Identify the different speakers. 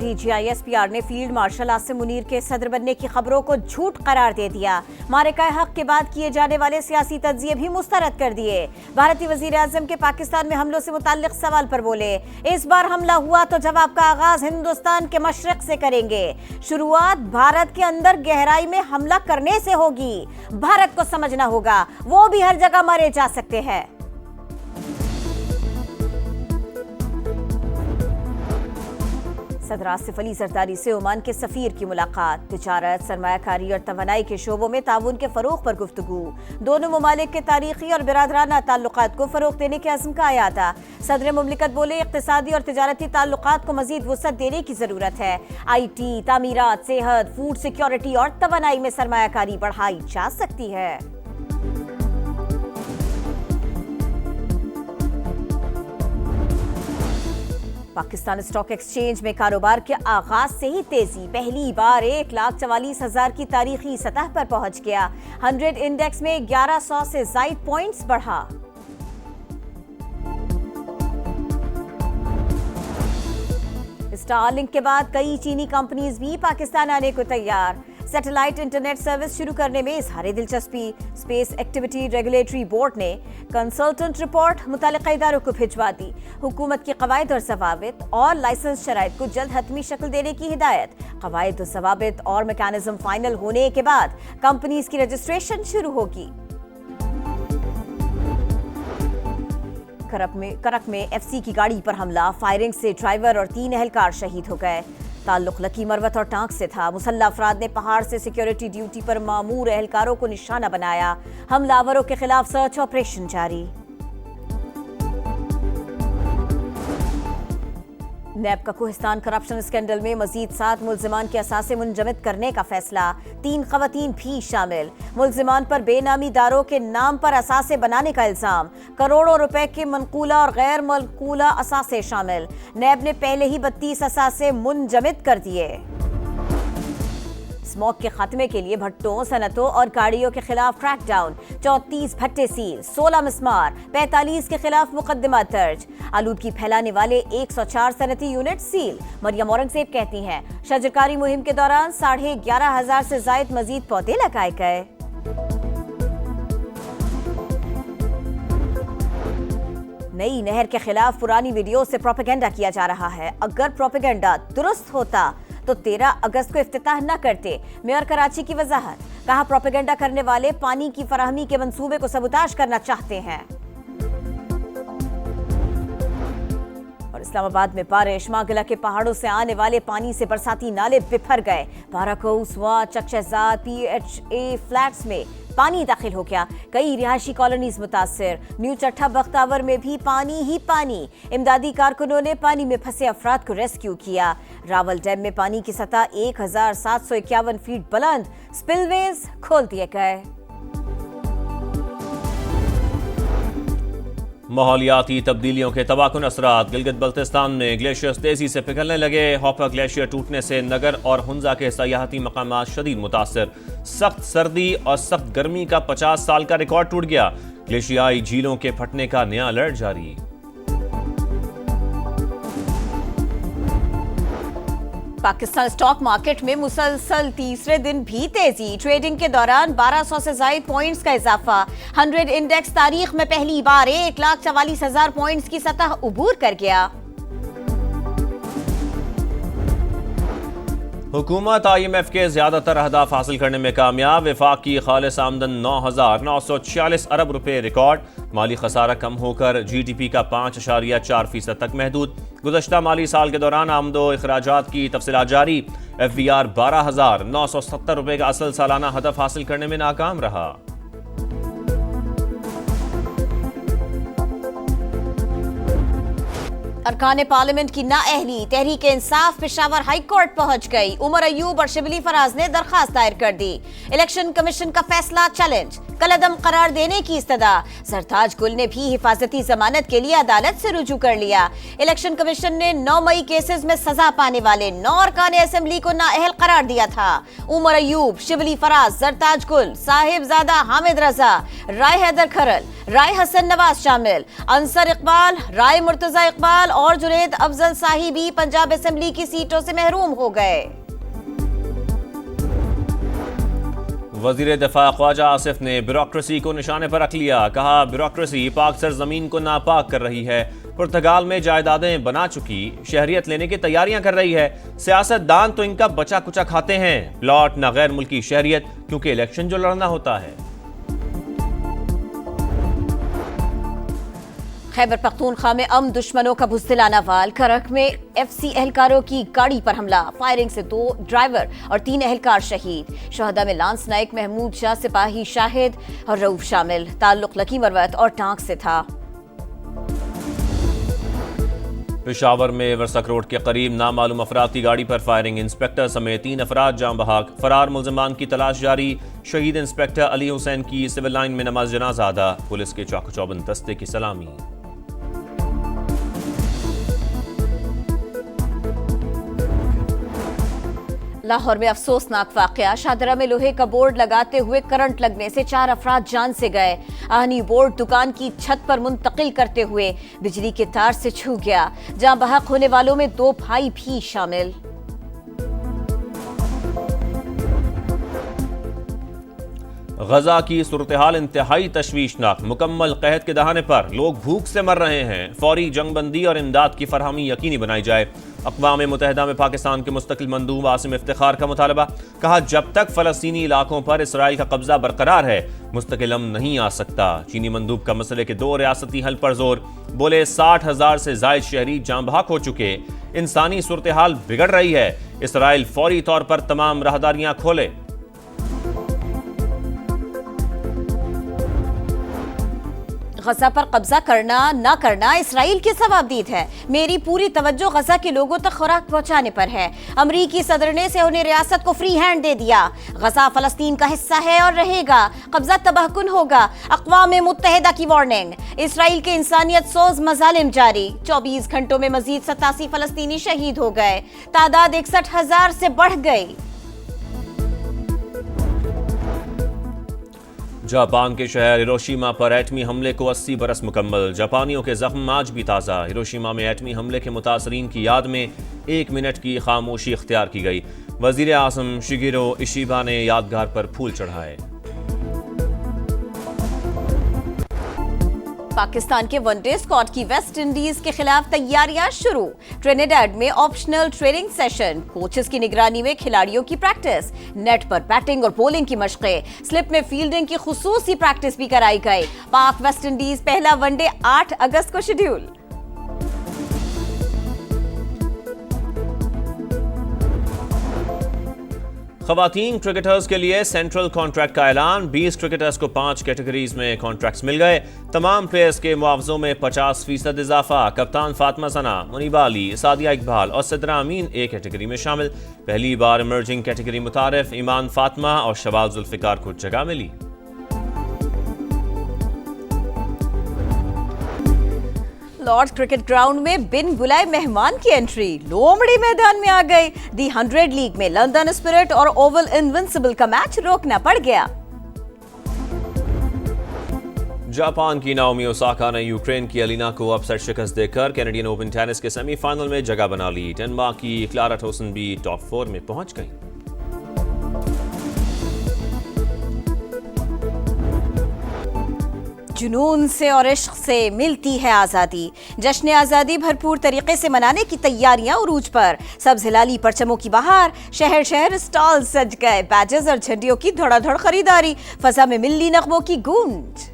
Speaker 1: ही GISPR ने field marshal Asim Munir के सदर बनने की खबरों को झूठ करार दे दिया। मारिका हक के बाद किए जाने वाले सियासी तज्जिए भी मुस्तरद कर दिए। भारतीय वजीर आजम के पाकिस्तान में हमलों से मुताल्लिक सवाल पर बोले, इस बार हमला हुआ तो जवाब का आगाज हिंदुस्तान के मशरक से करेंगे। शुरुआत भारत के अंदर गहराई में हमला करने से होगी। भारत को समझना होगा वो भी हर जगह मारे जा सकते हैं। सदर आसिफ अली जरदारी से ओमान के सफीर की मुलाकात। तिजारत, सरमायाकारी और तवानाई के शोबों में ताउन के फरोग पर गुफ्तगू। दोनों ममालिक के तारीखी और बिरादराना ताल्लुकात को फरोग देने के अज़्म का आयाता। सदर मुमलिकत बोले, इक़्तिसादी और तिजारती ताल्लुकात को मजीद वुसअत देने की जरूरत है। IT, तामीरात, सेहत, फूड सिक्योरिटी और तवानाई में सरमायाकारी बढ़ाई जा सकती है। पाकिस्तान स्टॉक एक्सचेंज में कारोबार के आगाज से ही तेजी। पहली बार 1,44,000 की तारीखी सतह पर पहुंच गया। 100 इंडेक्स में 1100 से ज़ायद पॉइंट्स बढ़ा। स्टारलिंक के बाद कई चीनी कंपनीज भी पाकिस्तान आने को तैयार। सैटेलाइट इंटरनेट सर्विस शुरू करने में इजहार दिलचस्पी। स्पेस एक्टिविटी रेगुलेटरी बोर्ड ने कंसल्टेंट रिपोर्ट मुतालिका इदारों को भिजवा दी। हुकूमत की कवायद और ज़वाबित और लाइसेंस शराइत को जल्द हतमी शक्ल देने की हिदायत। कवायद और ज़वाबित और मैकेनिज्म फाइनल होने के बाद कंपनीज की रजिस्ट्रेशन शुरू होगी। करक में FC की गाड़ी पर हमला। फायरिंग से ड्राइवर और 3 एहलकार शहीद हो गए। ताल्लुक लकी मरवत और टांक से था। मुसल्ला अफराद ने पहाड़ से सिक्योरिटी ड्यूटी पर मामूर एहलकारों को निशाना बनाया। हमलावरों के खिलाफ सर्च ऑपरेशन जारी। नैब का कोहिस्तान करप्शन स्कैंडल में मजीद 7 मुल्जिमान के असासे मुंजमद करने का फैसला। 3 खवातीन भी शामिल। मुल्जिमान पर बेनामी दारों के नाम पर असासे बनाने का इल्जाम। करोड़ों रुपए के मनकूला और गैर मनकूला असासे शामिल। नैब ने पहले ही 32 असासे मुंजमद कर दिए। स्मॉग के खात्मे के लिए भट्टों, सनतों और गाड़ियों के खिलाफ क्रैकडाउन। 34 भट्टे सील, 16 मिस्मार, 45 के खिलाफ मुकदमा दर्ज। आलूदगी फैलाने वाले 104 सनती यूनिट सील। मरियम औरंगजेब कहती हैं, शजरकारी मुहिम के दौरान 11,500 से जायद मजीद पौधे लगाए गए। नई नहर के खिलाफ पुरानी वीडियो से प्रोपेगेंडा किया जा रहा है। अगर प्रोपेगेंडा दुरुस्त होता तो 13 अगस्त को इफ्तिताह न करते। मेयर कराची की वजाहत। कहा, प्रोपेगेंडा करने वाले पानी की फराहमी के मंसूबे को सबूताज करना चाहते हैं। और इस्लामाबाद में बारिश। मागला के पहाड़ों से आने वाले पानी से बरसाती नाले बिफर गए। बाराकोस, चक शहजाद, PHA फ्लैट्स में पानी दाखिल हो गया। कई रिहायशी कॉलोनीज मुतासिर। न्यू चट्ठा बख्तावर में भी पानी ही पानी। इमदादी कारकुनों ने पानी में फंसे अफराद को रेस्क्यू किया। रावल डैम में पानी की सतह 1,751 फीट बुलंद। स्पिलवेज खोल दिए गए।
Speaker 2: माहौलियाती तब्दीलियों के तबाहकुन असरात। गिलगित बल्तिस्तान में ग्लेशियर्स तेजी से पिघलने लगे। हॉपर ग्लेशियर टूटने से नगर और हुंजा के सयाहती मकामात शदीद मुतासर। सख्त सर्दी और सख्त गर्मी का 50 साल का रिकॉर्ड टूट गया। ग्लेशियाई झीलों के फटने का नया अलर्ट जारी।
Speaker 1: पाकिस्तान स्टॉक मार्केट में मुसलसल तीसरे दिन भी तेजी। ट्रेडिंग के दौरान 1200 से ज़ायद पॉइंट्स का इजाफा। 100 इंडेक्स तारीख में पहली बार 1,44,000 पॉइंट्स की सतह उबूर कर गया।
Speaker 2: हुकूमत IMF के ज्यादातर अहदाफ हासिल करने में कामयाब। वफाक की खालिस आमदन 9,946 अरब रुपए रिकॉर्ड। माली खसारा कम होकर GDP का 5.4% तक महदूद। गुज़श्ता माली साल के दौरान आमदो अखराजात की तफसीलात जारी। FVR 12,970 रुपए का असल सालाना हदफ हासिल करने में नाकाम रहा।
Speaker 1: अरकान पार्लियामेंट की नाअहली। तहरीक इंसाफ पेशावर हाई कोर्ट पहुंच गई। उमर अयूब और शिबली फराज ने दरखास्त दायर कर दी। इलेक्शन कमीशन का फैसला चैलेंज। कलअदम करार देने की इस्तदा। सरताज गुल ने भी हिफाजती जमानत के लिए अदालत से रुजू कर लिया। इलेक्शन कमीशन ने 9 मई केसेस में सजा पाने वाले 9 अरकान असेंबली को नाअहल करार दिया था। उमर अयूब, शिबली फराज, सरताज गुल, साहिबजादा हामिद रजा, राय हैदर खरल, राय हसन नवाज शामिल, अंसर इकबाल, राय मुर्तजा इकबाल और जुनैद अफजल साही भी पंजाब असेंबली की सीटों से महरूम हो गए।
Speaker 2: वजीर दफा ख्वाजा आसिफ ने ब्यूरोक्रेसी को निशाने पर रख लिया। कहा, ब्यूरोक्रेसी पाक सरजमीन को नापाक कर रही है। पुर्तगाल में जायदादें बना चुकी, शहरियत लेने की तैयारियां कर रही है। सियासतदान तो इनका बचा कुचा खाते हैं। प्लॉट ना गैर मुल्की शहरियत, क्योंकि इलेक्शन जो लड़ना होता है।
Speaker 1: खैबर पख्तूनख्वा में दुश्मनों का बुज़दिलाना वाल। करक में FC एहलकारों की गाड़ी पर हमला, फायरिंग से 2 ड्राइवर और 3 एहलकार शहीद। शहदा में लांस नाइक, महमूद शाह, सिपाही शाहिद और रऊफ शामिल। ताल्लुक लकी मरवत और टांक से था।
Speaker 2: पेशावर में वर्सक रोड के करीब नामालूम अफराद की गाड़ी पर फायरिंग, इंस्पेक्टर समेत 3 अफराद जाम बहक। फरार मुल्जिमान की तलाश जारी। शहीद इंस्पेक्टर अली हुसैन की सिविल लाइन में नमाज जनाजा अदा। पुलिस के चाकू चौबंद दस्ते की सलामी।
Speaker 1: लाहौर में अफसोसनाक वाकया। शाहदरा में लोहे का बोर्ड लगाते हुए करंट लगने से 4 अफराद जान से गए। आहनी बोर्ड दुकान की छत पर मुंतकिल करते हुए बिजली के तार से छू गया। जहां बहक होने वालों में 2 भाई भी शामिल।
Speaker 2: गजा की सूरत हाल इंतहाई तशवीशनाक। मुकम्मल कहत के दहाने पर लोग भूख से मर रहे हैं। फौरी जंगबंदी और इमदाद की फरहमी यकीनी बनाई जाए। अक़वाम मुत्तहिदा में पाकिस्तान के मुस्तकिल मंदूब आसिम इफ्तिखार का मुतालबा। कहा, जब तक फ़लस्तीनी इलाकों पर इसराइल का कब्जा बरकरार है, मुस्तकिल अमन नहीं आ सकता। चीनी मंदूब का मसले के 2 रियासती हल पर जोर। बोले, 60,000 से जायद शहरी जाम बहक हो चुके। इंसानी सूरत हाल बिगड़ रही है। इसराइल फौरी तौर पर तमाम राहदारियां खोले।
Speaker 1: गजा पर कब्जा करना ना करना इसराइल की सवाबदीद है। मेरी पूरी तवज्जो गजा के लोगों तक खुराक पहुंचाने पर है। अमरीकी सदर ने उन्हें रियासत को फ्री हैंड दे दिया। गजा फलस्तीन का हिस्सा है और रहेगा। कब्जा तबाहकुन होगा। अक़वाम मुत्तहिदा की वार्निंग। इसराइल के इंसानियत सोज मजालिम जारी। 24 घंटों में मजीद 87 फलस्तीनी शहीद हो गए। तादाद 61,000 से बढ़ गई।
Speaker 2: जापान के शहर हिरोशिमा पर एटमी हमले को 80 बरस मुकम्मल। जापानियों के जख्म आज भी ताज़ा। हिरोशिमा में एटमी हमले के मुतासरीन की याद में 1 मिनट की खामोशी इख्तियार की गई। वजीर आज़म शिगेरो इशिबा ने यादगार पर फूल चढ़ाए।
Speaker 1: पाकिस्तान के वनडे स्क्वाड की वेस्ट इंडीज के खिलाफ तैयारियां शुरू। ट्रिनिडाड में ऑप्शनल ट्रेनिंग सेशन। कोचेस की निगरानी में खिलाड़ियों की प्रैक्टिस। नेट पर बैटिंग और बॉलिंग की मशक़ें। स्लिप में फील्डिंग की खुसूसी प्रैक्टिस भी कराई गई। पाक वेस्ट इंडीज पहला वनडे 8 अगस्त को शेड्यूल।
Speaker 2: ख़वातीन क्रिकेटर्स के लिए सेंट्रल कॉन्ट्रैक्ट का ऐलान। 20 क्रिकेटर्स को 5 कैटेगरीज में कॉन्ट्रैक्ट्स मिल गए। तमाम प्लेयर्स के मुआवजों में 50% इजाफा। कप्तान फातिमा सना, मुनीबा अली, सादिया इकबाल और सिद्रा अमीन एक कैटेगरी में शामिल। पहली बार इमर्जिंग कैटेगरी मुतारिफ। ईमान फातिमा और शबाज जुल्फिकार को जगह मिली।
Speaker 1: लॉर्ड्स क्रिकेट ग्राउंड में बिन बुलाए मेहमान की एंट्री। लोमड़ी मैदान में आ गई। दी 100 लीग में लंदन स्पिरिट और ओवल इनविंसिबल का मैच रोकना पड़ गया।
Speaker 2: जापान की नाओमी ओसाका ने यूक्रेन की एलिना को अपसेट शिकस्त देकर कैनेडियन ओपन टेनिस के सेमीफाइनल में जगह बना ली। डेनमार्क की क्लारा थॉमसन भी टॉप 4 में पहुंच गई।
Speaker 1: जुनून से और इश्क से मिलती है आज़ादी। जश्न आज़ादी भरपूर तरीके से मनाने की तैयारियां उरूज पर। सब्ज़ हिलाली परचमों की बहार। शहर शहर स्टॉल सज गए। बैजेस और झंडियों की धड़ाधड़ खरीदारी। फजा में मिल्ली नगमों की गूंज।